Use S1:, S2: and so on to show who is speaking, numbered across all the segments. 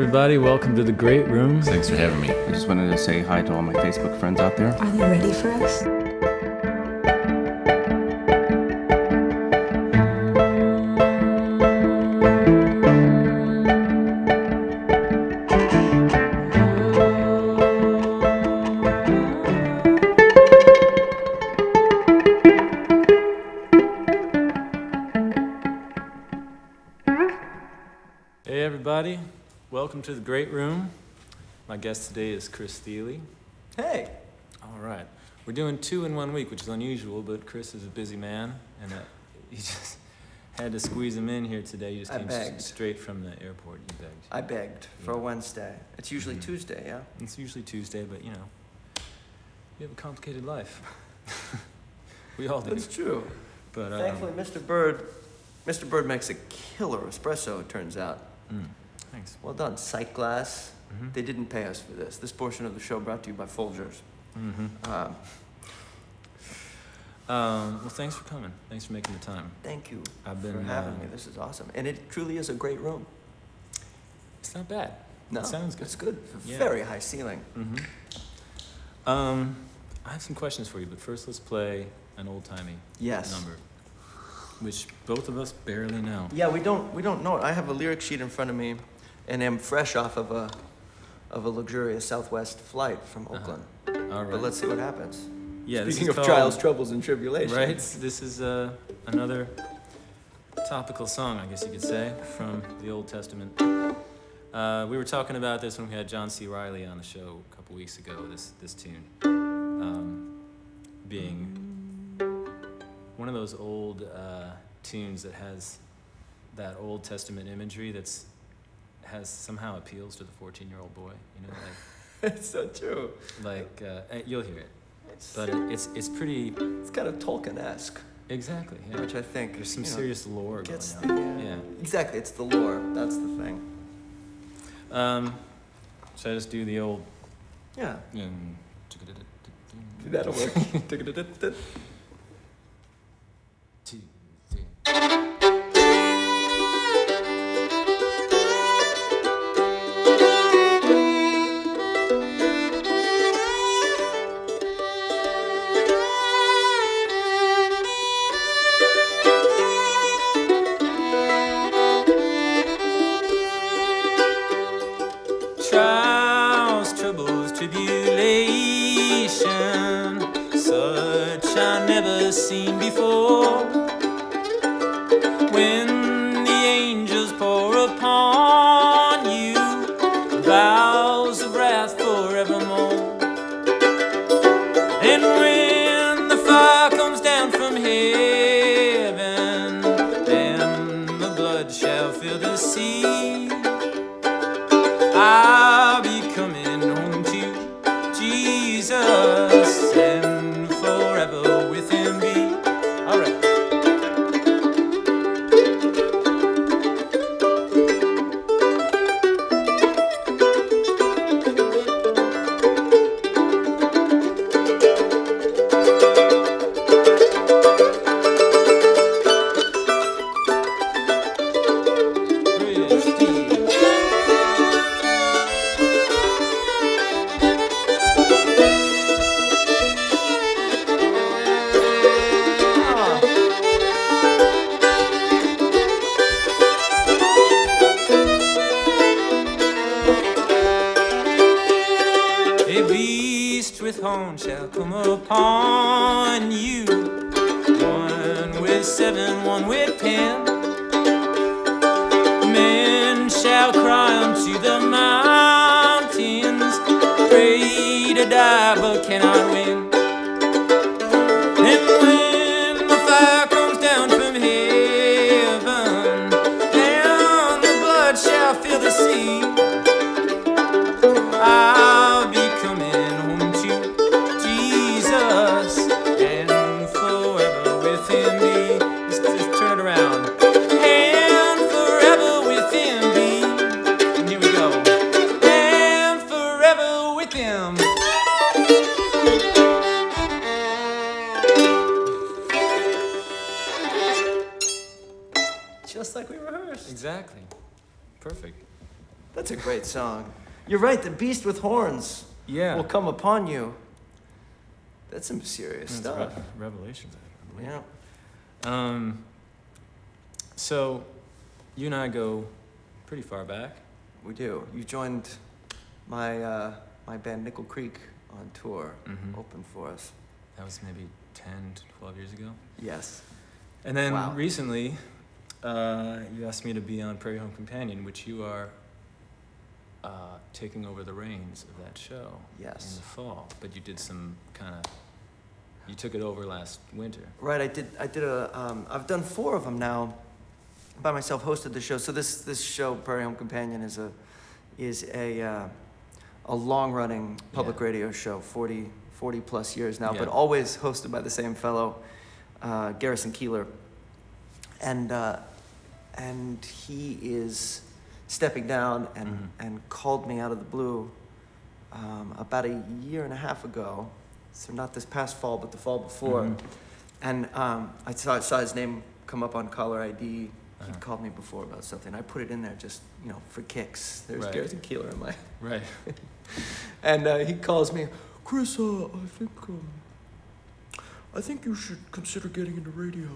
S1: everybody, welcome to the Great Room.
S2: Thanks for having me. I just wanted to say hi to all my Facebook friends out there.
S3: Are they ready for us?
S1: Hey everybody, welcome to the Great Room. My guest today is Chris Thile.
S4: Hey!
S1: All right, we're doing 2 in 1 week, which is unusual, but Chris is a busy man, and he just had to squeeze him in here today. You just
S4: I
S1: came
S4: begged.
S1: Straight from the airport. You begged.
S4: I begged for a Wednesday. It's usually Tuesday, yeah?
S1: It's usually Tuesday, but you know, you have a complicated life. We all do.
S4: That's true.
S1: But
S4: Thankfully, Mr. Bird makes a killer espresso, it turns out.
S1: Thanks.
S4: Well done, Sight Glass.
S1: Mhm.
S4: They didn't pay us for this. This portion of the show brought to you by Folgers.
S1: Well, thanks for coming. Thanks for making the time.
S4: Thank you
S1: I've been
S4: for having me. This is awesome. And it truly is a great room.
S1: It's not bad.
S4: No,
S1: It sounds good.
S4: It's good.
S1: Yeah.
S4: Very high ceiling.
S1: I have some questions for you, but first let's play an old-timey
S4: Yes.
S1: number, which both of us barely know.
S4: Yeah, we don't know it. I have a lyric sheet in front of me, and I'm fresh off of a luxurious Southwest flight from Oakland.
S1: All right.
S4: But let's see what happens.
S1: Yeah, this
S4: Speaking
S1: is
S4: of
S1: called-
S4: trials, troubles, and tribulations.
S1: Right? This is another topical song, I guess you could say, from the Old Testament. We were talking about this when we had John C. Reilly on the show a couple weeks ago, this tune. Being one of those old tunes that has that Old Testament imagery has somehow appeals to the 14-year-old boy, you know,
S4: It's so true.
S1: you'll hear it, but it's pretty,
S4: It's kind of Tolkien-esque,
S1: exactly, yeah.
S4: which I think
S1: There's some
S4: you know,
S1: serious lore
S4: gets
S1: going on.
S4: the, Exactly, it's the lore. That's the thing.
S1: Should I just do the old?
S4: Yeah,
S1: um,
S4: that'll work.
S1: 2, 3. Trials, troubles, tribulation, such I never seen before. When the angels pour upon you vows of wrath forevermore, and when the fire comes down from heaven, and the blood shall fill the sea, I'll be coming home to Jesus and forever with him be. All right. Bridge deep. A beast with horns shall come upon you, one with 7, one with 10. Men shall cry unto the mountains, pray to die but cannot win. And when the fire comes down from heaven, and the blood shall fill the sea, I'll be coming home to Jesus and forever with him be. Just turn it around. And forever with him be. And here we go. And forever with him.
S4: Just like we rehearsed.
S1: Exactly. Perfect.
S4: That's a great song. You're right. The beast with horns will come upon you. That's some serious stuff.
S1: Revelations, I believe.
S4: Yeah.
S1: So, you and I go pretty far back.
S4: We do. You joined my my band Nickel Creek on tour, opened for us.
S1: That was maybe 10, 12 years ago.
S4: Yes.
S1: And then recently, you asked me to be on Prairie Home Companion, which you are taking over the reins of that show.
S4: Yes.
S1: In the fall, but you did some you took it over last winter.
S4: Right. I did I've done 4 of them now. By myself, hosted the show. So this show, Prairie Home Companion, is a long-running public radio show, 40 plus years now, but always hosted by the same fellow, Garrison Keillor, and he is stepping down and called me out of the blue about a year and a half ago. So not this past fall, but the fall before, and I saw his name come up on caller ID. He'd called me before about something. I put it in there just, for kicks. There's Garrison Keillor in my...
S1: Right.
S4: And he calls me, Chris, I think you should consider getting into radio.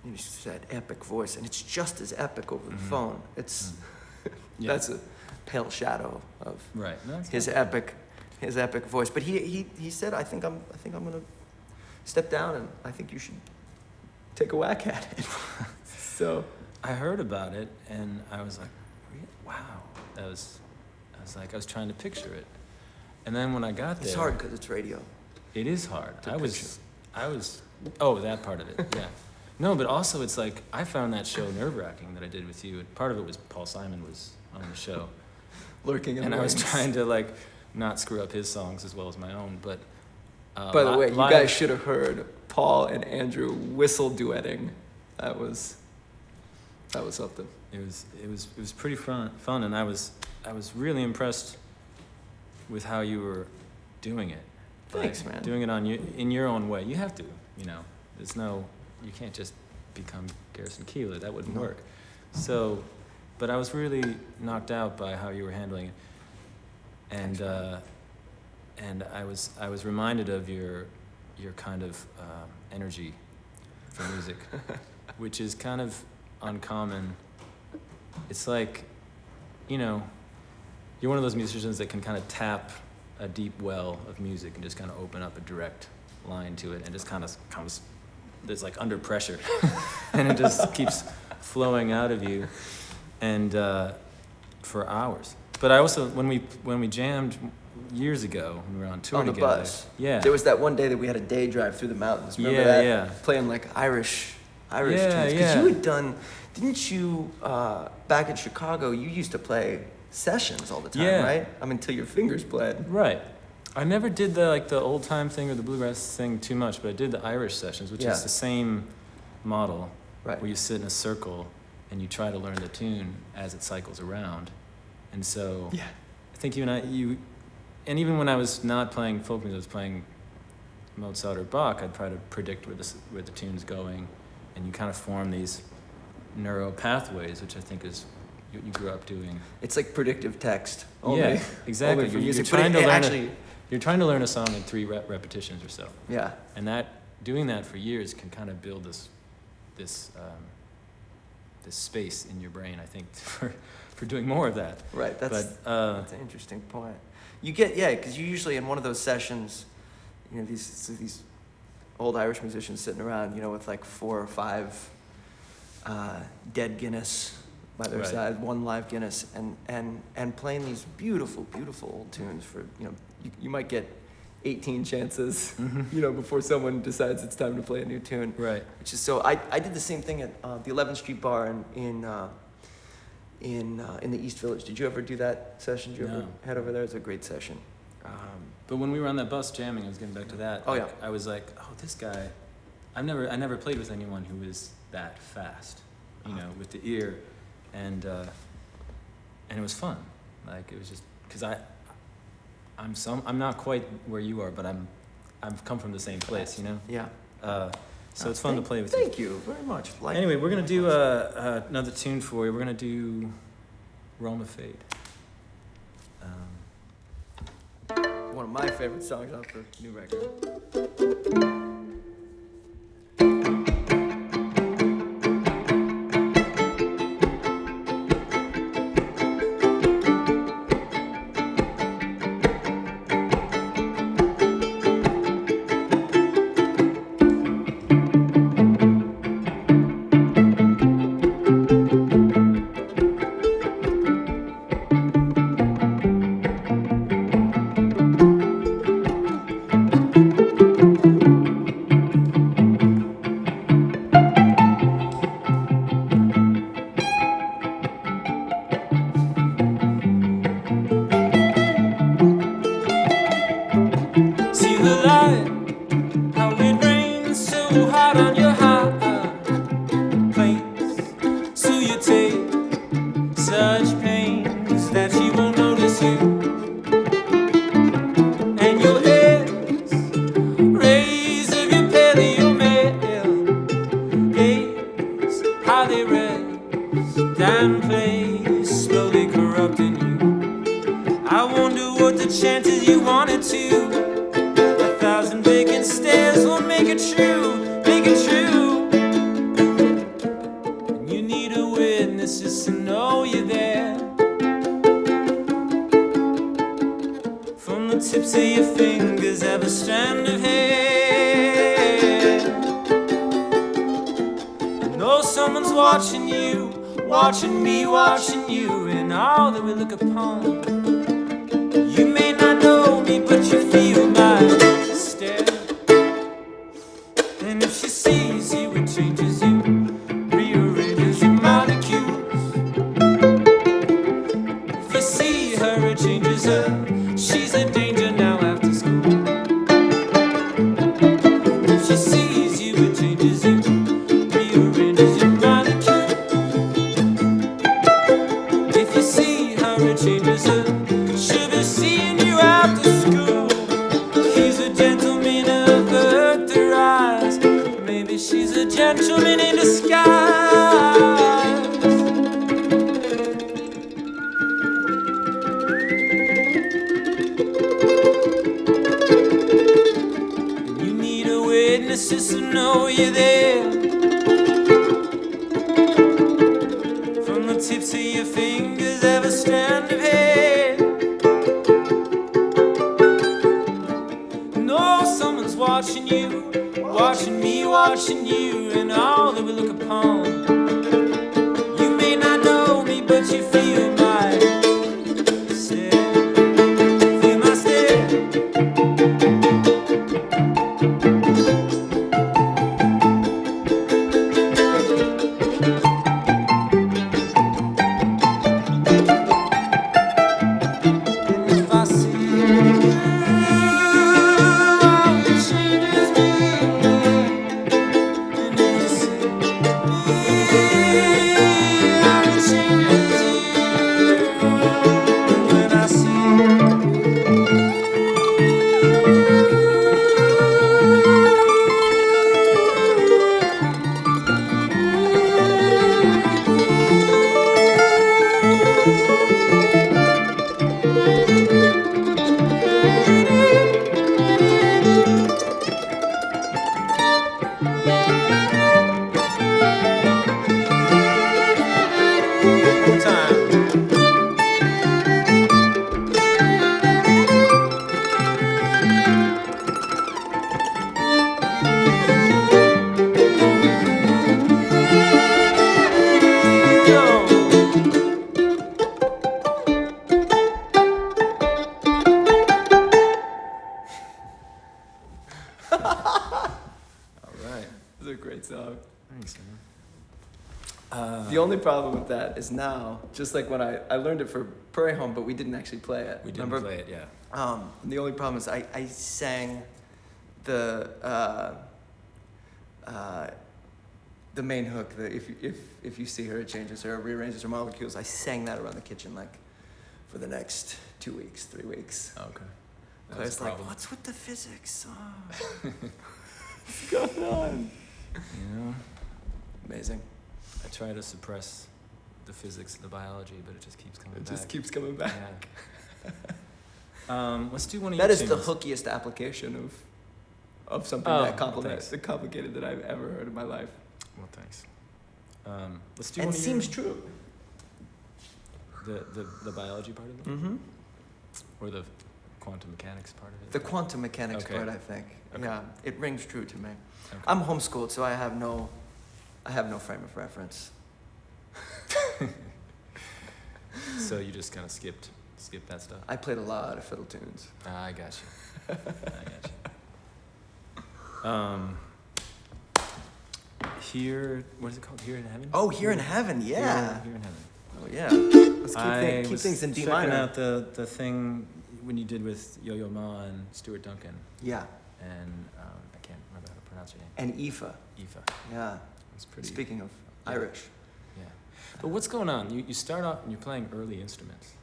S4: He said epic voice, and it's just as epic over the phone. It's that's a pale shadow of his epic voice. But he said, I think I'm gonna step down, and I think you should take a whack at it. So
S1: I heard about it, and I was like, wow. I was trying to picture it. And then when I got there...
S4: It's hard because it's radio.
S1: It is hard. I was, that part of it, yeah. No, but also it's like, I found that show nerve-wracking that I did with you. And part of it was Paul Simon was on the show.
S4: Lurking in the
S1: And I was
S4: wings.
S1: trying to, not screw up his songs as well as my own, but...
S4: By the way, you guys should have heard Paul and Andrew whistle duetting. That was something.
S1: It was pretty fun, and I was really impressed with how you were doing it.
S4: Thanks, man.
S1: Doing it in your own way. You have to, you can't just become Garrison Keillor. That wouldn't work. So, but I was really knocked out by how you were handling it, and I was reminded of your kind of energy for music, which is kind of uncommon. It's like, you're one of those musicians that can kind of tap a deep well of music and just kind of open up a direct line to it, and just kind of comes, there's under pressure, and it just keeps flowing out of you, and for hours. But I also, when we jammed years ago, when we were on tour
S4: together. On the bus.
S1: Yeah.
S4: There was that one day that we had a day drive through the mountains. Remember that? Yeah. Playing Irish tunes. Because you had done, didn't you, back in Chicago, you used to play sessions all the time, right? Until your fingers bled.
S1: Right. I never did the old time thing or the bluegrass thing too much, but I did the Irish sessions, which is the same model, where you sit in a circle and you try to learn the tune as it cycles around. And so I think you and even when I was not playing folk music, I was playing Mozart or Bach, I'd try to predict where the tune's going, and you kind of form these neural pathways, which I think is what you grew up doing.
S4: It's like predictive text.
S1: Yeah, exactly. You're trying to learn a song in 3 repetitions or so.
S4: Yeah.
S1: And doing that for years can kind of build this space in your brain, I think, for doing more of that.
S4: Right. That's an interesting point. You get because you usually in one of those sessions, these old Irish musicians sitting around, with 4 or 5 dead Guinness by their side, 1 live Guinness, and playing these beautiful, beautiful old tunes for you might get 18 chances, before someone decides it's time to play a new tune.
S1: Right.
S4: Which is so. I did the same thing at the 11th Street Bar in the East Village. Did you ever do that session? Did you ever head over there? It's a great session.
S1: But when we were on that bus jamming, I was getting back to that. I was like, oh, this guy. I never played with anyone who is that fast, with the ear, and it was fun. It was just because I'm not quite where you are, but I've come from the same place,
S4: Yeah.
S1: So it's fun to play with you.
S4: Thank you very much.
S1: Anyway, we're gonna do another tune for you. We're gonna do Roma Fade.
S4: One of my favorite songs off the new record.
S1: Watching me, watching you, and all that we look upon. You may not know me, but you feel my stare. And if she sees you, it changes you, rearranges your molecules. If you see her, it changes her. She's a danger now after school. If she sees you, it changes you, rearranges your molecules. It changes her. She'll be seeing you after school. He's a gentleman of her eyes. Maybe she's a gentleman in disguise. And you need a witness just to know you're there. From the tips of your fingers, every strand of hair. No, someone's watching you, watching me, watching you, and all that we look upon. You may not know me, but you feel my stare. Feel my stare.
S4: The only problem with that is now, just like when I learned it for Prairie Home, but we didn't actually play it.
S1: We didn't play it, yeah.
S4: And the only problem is I sang the main hook, the if you see her, it changes her, rearranges her molecules. I sang that around the kitchen like for the next 2 weeks, 3 weeks.
S1: Okay.
S4: I was like, what's with the physics? Oh. What's going on?
S1: You know?
S4: Amazing.
S1: I try to suppress the physics, the biology, but it just keeps coming back.
S4: It just keeps coming back.
S1: Yeah. Let's do one of
S4: That
S1: your
S4: is the
S1: tunes.
S4: hookiest application of something
S1: Oh,
S4: that
S1: thanks.
S4: complicated that I've ever heard in my life.
S1: Well, thanks. Let's do
S4: And
S1: one of
S4: seems
S1: your,
S4: true.
S1: the biology part of it,
S4: Mm-hmm.
S1: or the quantum mechanics part of it.
S4: The quantum mechanics
S1: Okay.
S4: part, I think.
S1: Okay.
S4: Yeah, it rings true to me.
S1: Okay.
S4: I'm homeschooled, so I have no frame of reference.
S1: So you just kind of skip that stuff.
S4: I played a lot of fiddle tunes.
S1: I got you. Here, what is it called? Here in Heaven?
S4: Oh, Here in Heaven, yeah.
S1: Here in Heaven.
S4: Oh, yeah. Let's keep
S1: was
S4: things in D
S1: checking
S4: minor.
S1: out the thing when you did with Yo-Yo Ma and Stuart Duncan,
S4: Yeah,
S1: and I can't remember how to pronounce your name.
S4: and Aoife.
S1: Aoife.
S4: Yeah.
S1: It's pretty.
S4: Speaking of
S1: Yeah.
S4: Irish.
S1: Yeah. But what's going on? You start off and you're playing early instruments,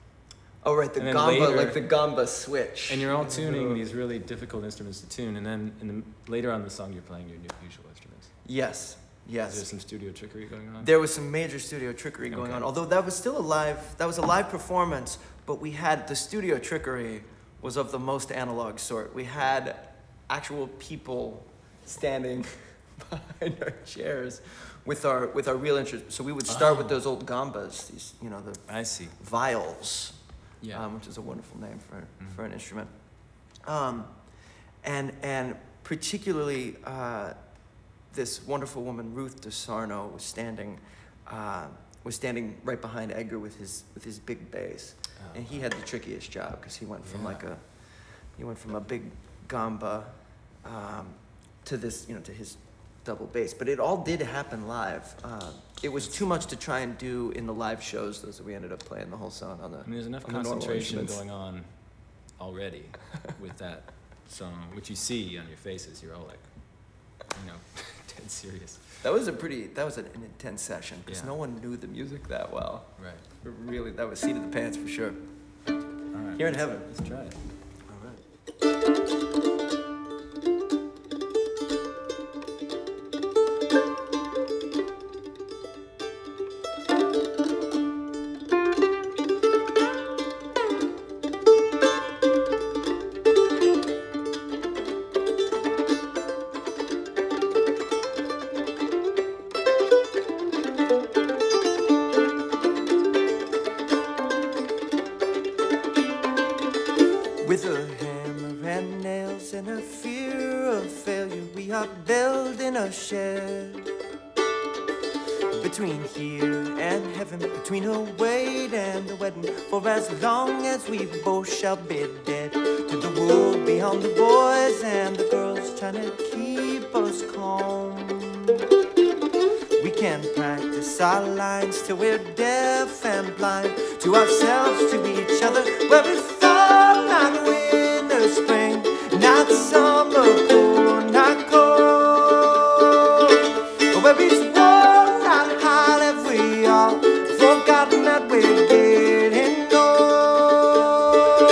S4: Oh, right, the
S1: And then
S4: gamba,
S1: later-
S4: like the gamba switch.
S1: and you're all tuning these really difficult instruments to tune, and then later on in the song you're playing your usual instruments.
S4: Yes,
S1: Is there
S4: yes.
S1: some studio trickery going on?
S4: There was some major studio trickery going
S1: Okay.
S4: on, although that was still that was a live performance, but we had, the studio trickery was of the most analog sort. We had actual people standing behind our chairs with our real instruments. So we would start with
S1: Oh.
S4: those old gambas, these, the
S1: I see.
S4: viols,
S1: Yeah.
S4: which is a wonderful name for an instrument. And particularly this wonderful woman, Ruth DeSarno, was standing right behind Edgar with his big bass, and he had the trickiest job because he went from a big gamba to this, to his double bass. But it all did happen live. It was too much to try and do in the live shows, those that we ended up playing the whole song on the.
S1: I mean, there's enough
S4: on the normal
S1: concentration
S4: instruments.
S1: going on already with that song, which you see on your faces. You're all like, dead serious.
S4: That was an intense session because
S1: Yeah.
S4: no one knew the music that well.
S1: Right.
S4: It really, that was seat of the pants for sure.
S1: All right.
S4: Here in Heaven.
S1: Let's try it.
S4: All right. With a hammer and nails and a fear of failure, we are building a shed. Between here and heaven, between a wait and a wedding, for as long as we both shall be dead. To the world beyond the boys and the girls trying to keep us calm. We can practice our lines till we're deaf and blind, to ourselves, to each other, where we fall not winter, spring, not summer, cold, not cold. Where we swore not high, have we all forgotten that we're getting old.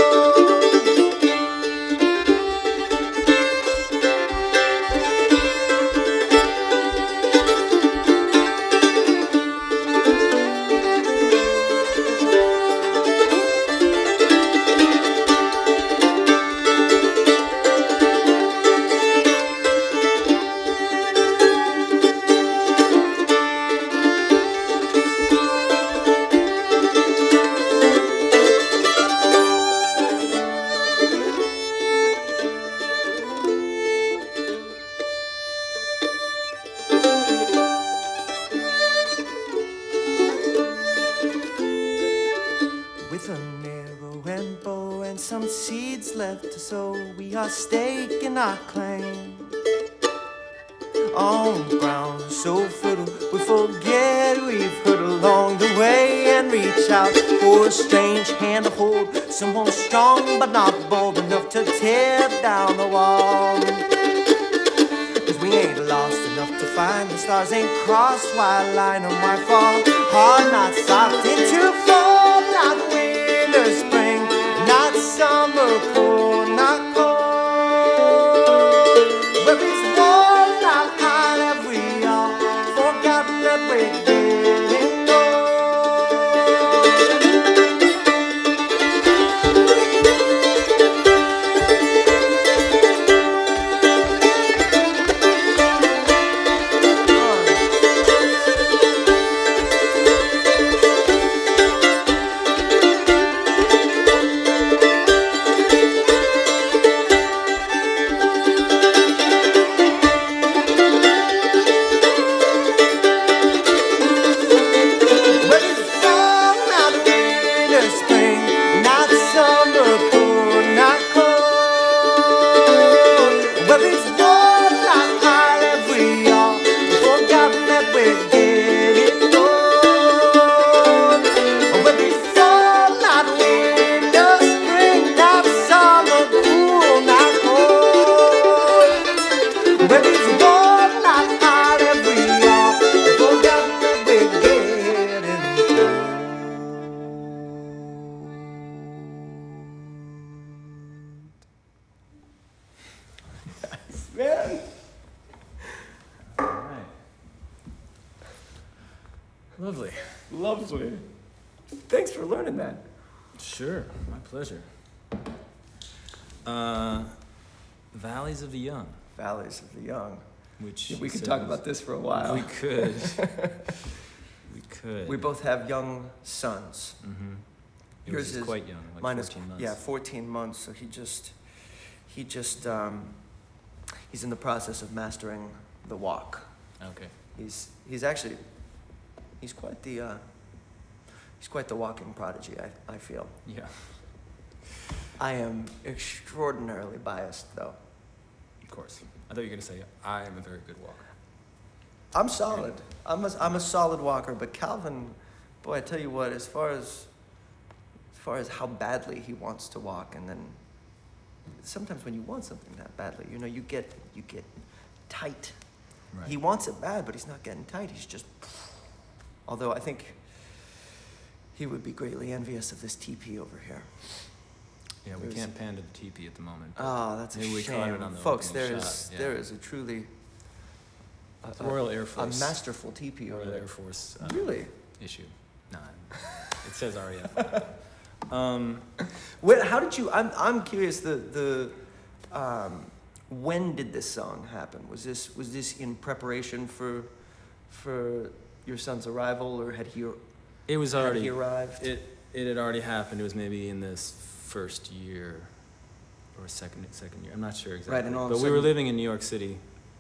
S4: With a narrow and bow and some seeds left to sow, we are staking our claim on ground so fertile we forget we've hurt along the way, and reach out for a strange hand to hold, someone strong but not bold enough to tear down the wall. Cause we ain't lost enough to find the stars, ain't crossed white line and white fall, hard not soft into fall, not winter, spring, not summer, cold, not cold. Where is warm, not hot, have we all forgotten that we're getting old?
S1: Lovely.
S4: Lovely. Thanks for learning that.
S1: Sure, my pleasure. Valleys of the Young.
S4: Valleys of the Young.
S1: Which
S4: we could talk about this for a while.
S1: We could. We could.
S4: We both have young sons.
S1: Mm-hmm.
S4: Yours is
S1: quite young, like
S4: mine
S1: 14 months.
S4: Yeah, 14 months. So he's in the process of mastering the walk.
S1: Okay.
S4: He's quite the walking prodigy. I feel.
S1: Yeah.
S4: I am extraordinarily biased, though.
S1: Of course. I thought you were gonna say I am a very good walker.
S4: I'm solid. I'm a solid walker, but Calvin, boy, I tell you what, as far as how badly he wants to walk, and then sometimes when you want something that badly, you get tight.
S1: Right.
S4: He wants it bad, but he's not getting tight. He's just. Although I think he would be greatly envious of this TP over here.
S1: Yeah, we can't pan to the teepee at the moment.
S4: Oh, that's a
S1: maybe
S4: shame.
S1: We caught it on the
S4: Folks,
S1: opening shot. Yeah.
S4: there is a truly
S1: Royal Air Force.
S4: A masterful TP over
S1: Royal
S4: there.
S1: Air Force.
S4: Really?
S1: Issue. Nah, it says RAF.
S4: How did you? I'm curious. When did this song happen? Was this in preparation for your son's arrival, or had he?
S1: It was already.
S4: Had he arrived?
S1: It had already happened. It was maybe in this first year or second year. I'm not sure exactly.
S4: Right, and all of a
S1: but we
S4: sudden-
S1: were living in New York City,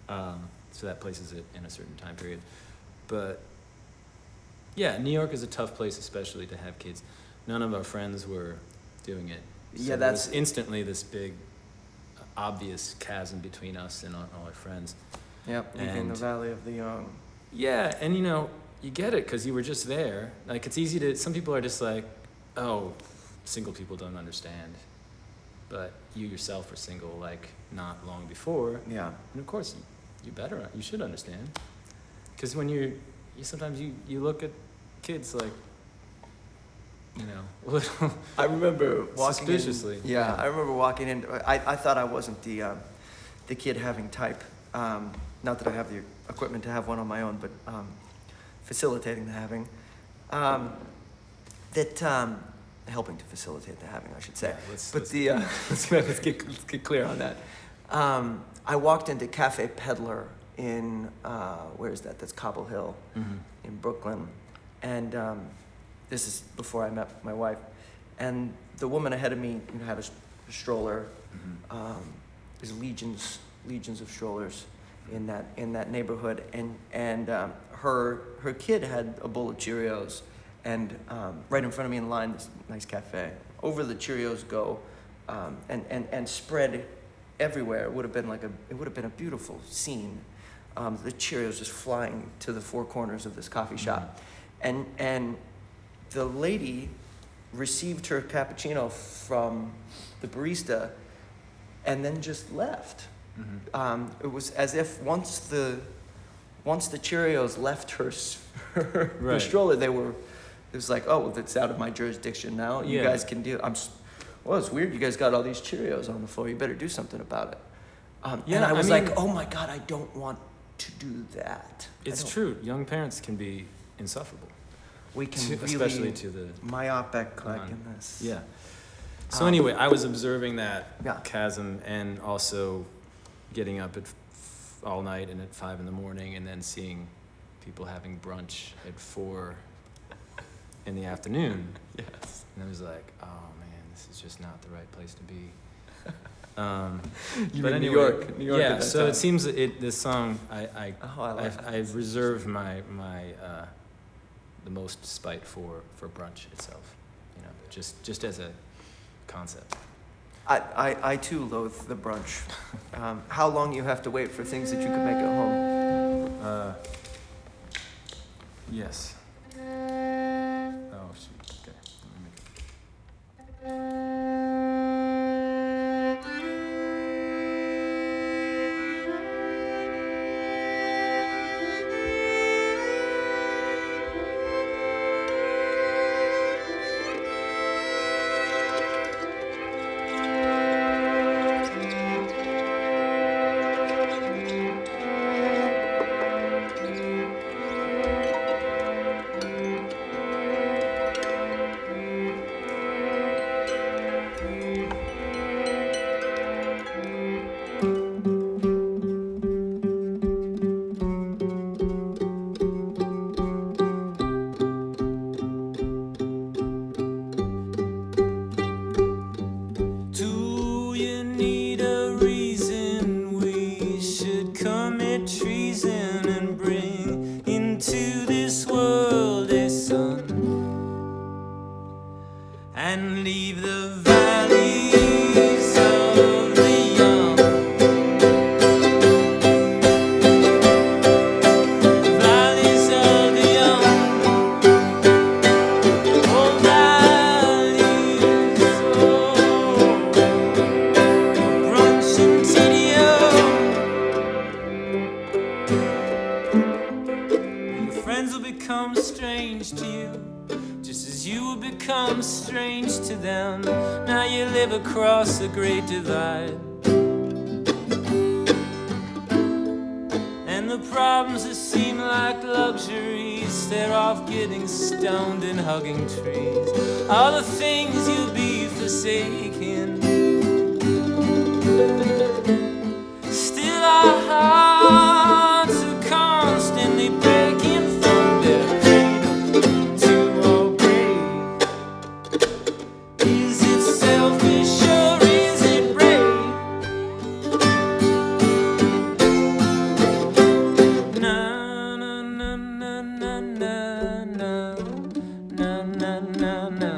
S1: so that places it in a certain time period. But yeah, New York is a tough place, especially to have kids. None of our friends were doing it. So
S4: Yeah, that's
S1: there was instantly this big, obvious chasm between us and all our friends.
S4: Yep, leaving the Valley of the Young.
S1: Yeah, and you get it because you were just there. Like, it's easy to, some people are just like, oh, single people don't understand. But you yourself were single, like, not long before.
S4: Yeah.
S1: And of course, you should understand. Because when you sometimes you look at kids like, a little
S4: I remember walking
S1: suspiciously.
S4: Yeah, I remember walking in. I thought I wasn't the kid having type. Not that I have the equipment to have one on my own, but facilitating the having. Helping to facilitate the having, I should say.
S1: Yeah,
S4: let's get clear on that. I walked into Cafe Peddler in where is that? That's Cobble Hill in Brooklyn, and this is before I met my wife. And the woman ahead of me had a stroller. There's legions of strollers in that neighborhood, and her kid had a bowl of Cheerios, and right in front of me in line, this nice cafe. Over the Cheerios go, and spread everywhere. It would have been a beautiful scene. The Cheerios just flying to the four corners of this coffee shop, and the lady received her cappuccino from the barista, and then just left. It was as if once the Cheerios left her
S1: Right.
S4: stroller, it was like, oh, well, it's out of my jurisdiction now. You guys can deal. Well, it's weird. You guys got all these Cheerios on the floor. You better do something about it. And I was like, oh my God, I don't want to do that.
S1: It's true. Young parents can be insufferable.
S4: We can really
S1: especially to the
S4: myopic like in this.
S1: Yeah. So anyway, I was observing that
S4: Yeah.
S1: chasm, and also getting up at all night and at 5 a.m, and then seeing people having brunch at 4 in the afternoon.
S4: Yes.
S1: And I was like, oh man, this is just not the right place to be.
S4: You
S1: but
S4: mean
S1: anyway,
S4: New York? New York
S1: yeah.
S4: at that
S1: So
S4: time.
S1: it seems that this song, I reserve my the most spite for brunch itself, just as a concept.
S4: I too loathe the brunch. How long you have to wait for things that you could make at home?
S1: Yes. Oh shoot. Okay. Let me make it. Your friends will become strange to you, just as you will become strange to them. Now you live across the great divide, and the problems that seem like luxuries, they're off getting stoned and hugging trees. All the things you'll be forsaken, still our hearts are constantly breaking from their cradle to our grave. Is it selfish or is it brave? Na na na na na na na na na na na.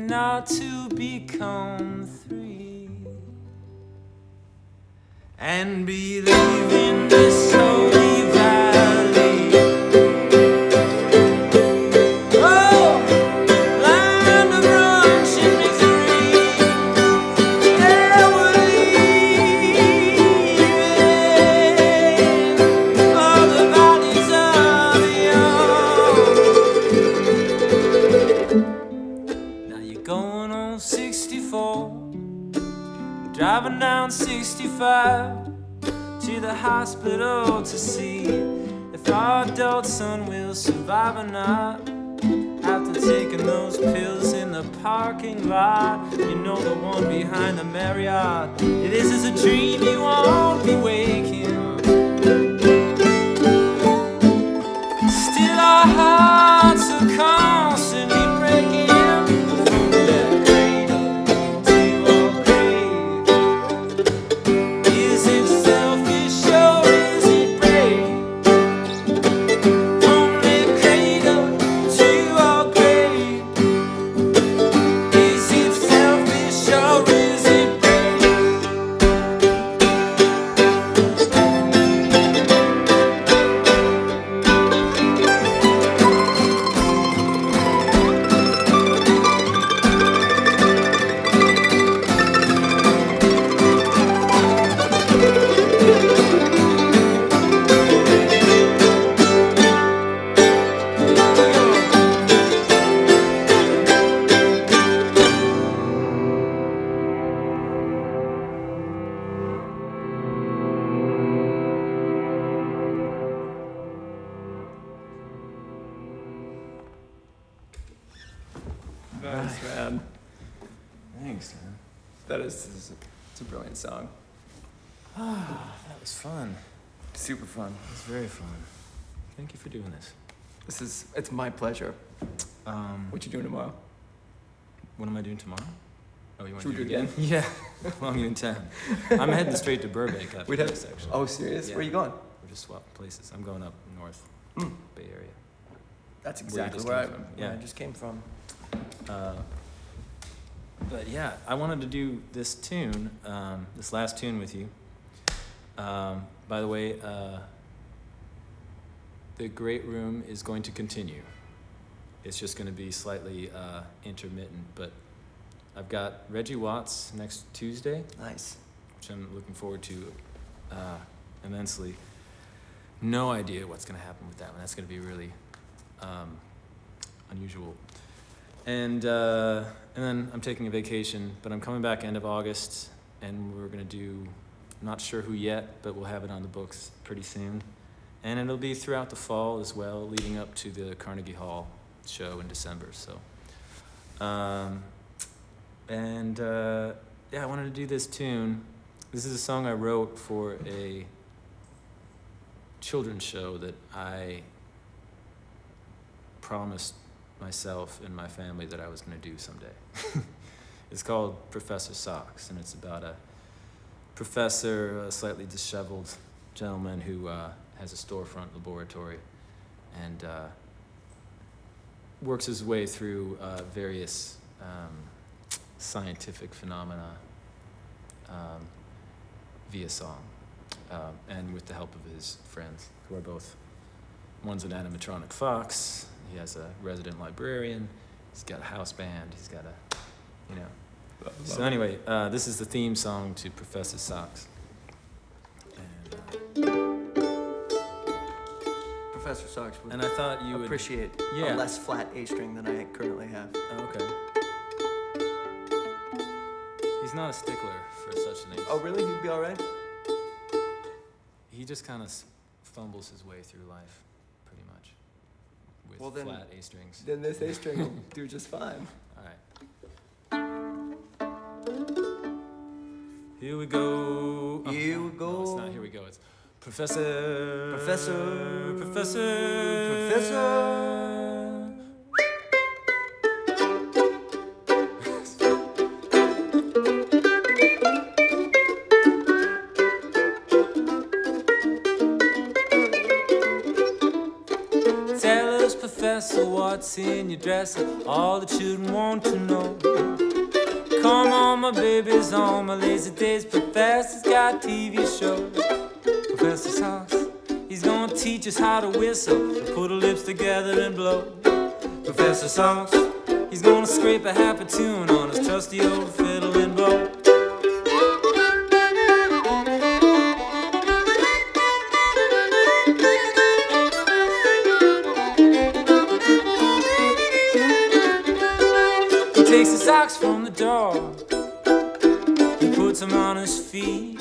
S1: Not to become three and believe in this holy valley. Oh, land of brunch and misery. Yeah, we're leaving all the bodies of the young. Now you're going on 64, driving down 65 to the hospital to see if our adult son will survive or not. After taking those pills in the parking lot, you know, the one behind the Marriott. This is a dream you won't be waking. Still our hearts are constantly breaking.
S4: Nice, man.
S1: Thanks, man.
S4: It's a brilliant song.
S1: That was fun.
S4: Super fun.
S1: It was very fun. Thank you for doing this.
S4: It's my pleasure. What you doing tomorrow?
S1: What am I doing tomorrow? Oh, you want
S4: Should
S1: to
S4: we
S1: do it
S4: do
S1: again? Yeah. How long are you in town? I'm heading straight to Burbank after this, actually.
S4: Oh, serious?
S1: Yeah.
S4: Where are you going?
S1: We're just swapping places. I'm going up north, Bay Area.
S4: That's
S1: Where you
S4: exactly
S1: just
S4: where
S1: came from.
S4: where
S1: Yeah.
S4: I just came from.
S1: But yeah, I wanted to do this tune, this last tune with you. By the way, the Great Room is going to continue. It's just going to be slightly intermittent, but I've got Reggie Watts next Tuesday,
S4: Nice.
S1: which I'm looking forward to immensely. No idea what's going to happen with that one. That's going to be really unusual. And then I'm taking a vacation, but I'm coming back end of August, and we're going to do Not sure who yet, but we'll have it on the books pretty soon. And it'll be throughout the fall as well, leading up to the Carnegie Hall show in December. So, yeah, I wanted to do this tune. This is a song I wrote for a children's show that I promised myself and my family that I was going to do someday. It's called Professor Socks, and it's about a professor, a slightly disheveled gentleman who has a storefront laboratory and works his way through various scientific phenomena via song, and with the help of his friends, who are both, one's an animatronic fox, he has a resident librarian, he's got a house band, he's got a, you know. So anyway, this is the theme song to Professor Socks.
S4: Professor Socks would
S1: And I thought you would
S4: appreciate a less flat A string than I currently have.
S1: Oh, okay. He's not a stickler for such things.
S4: Oh, really? He'd be all right?
S1: He just kind of fumbles his way through life, pretty much, with flat A strings.
S4: Then this A string will do just fine.
S1: All right. Here we go.
S4: Here we go.
S1: No, it's not here we go. It's Professor.
S4: Professor.
S1: Professor.
S4: Professor.
S1: Tell us, Professor, what's in your dresser? All the children want to know. Come on, my baby's on my lazy days. Professor's got a TV show. Professor Socks, he's gonna teach us how to whistle and put our lips together and blow. Professor Socks, he's gonna scrape a happy tune on his trusty old fiddle and bow. He takes the socks from the door, he puts them on his feet.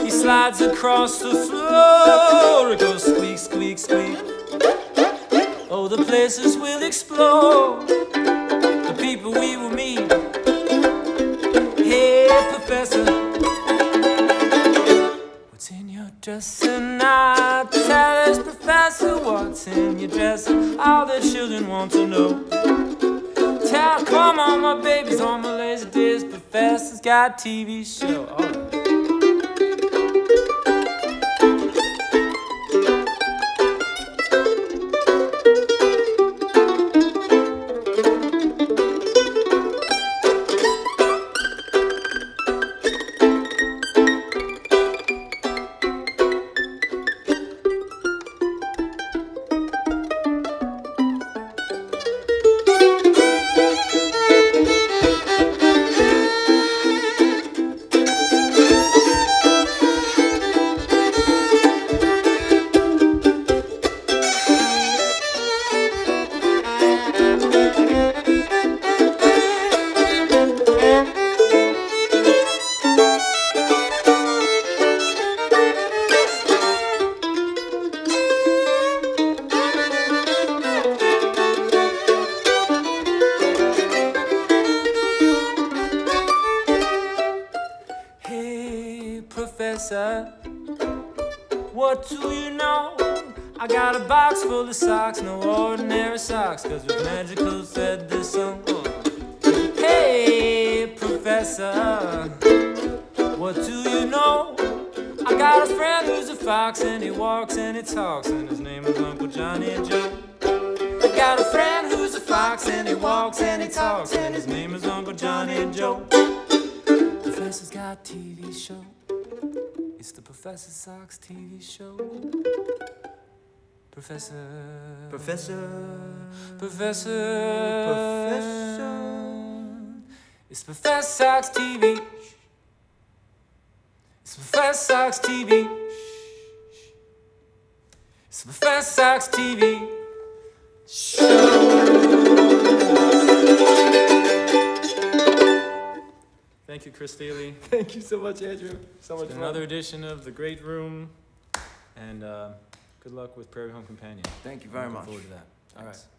S1: He slides across the floor, it goes squeak, squeak, squeak. Oh, the places we'll explore, the people we will meet. Hey, Professor, what's in your dresser now? Tell us, Professor, what's in your dresser? All the children want to know. Come on, my baby's on my lazy days. Professor's got a TV show. All right. Professor, what do you know? I got a box full of socks, no ordinary socks, 'cause we've magical said this song. Hey, Professor, what do you know? I got a friend who's a fox, and he walks and he talks, and his name is Uncle Johnny Joe. I got a friend who's a fox, and he walks and he talks, and his name is Uncle Johnny Joe. Professor's got a TV show. It's the Professor Socks TV show. Professor.
S4: Professor.
S1: Professor.
S4: Professor.
S1: It's Professor Socks TV. It's Professor Socks TV. It's Professor Socks TV show. Thank Thank you, Chris Thile.
S4: Thank you so much, Andrew. So much fun.
S1: Another edition of The Great Room. And good luck with Prairie Home Companion.
S4: Thank you very much.
S1: Looking forward to that. All right.
S4: Thanks.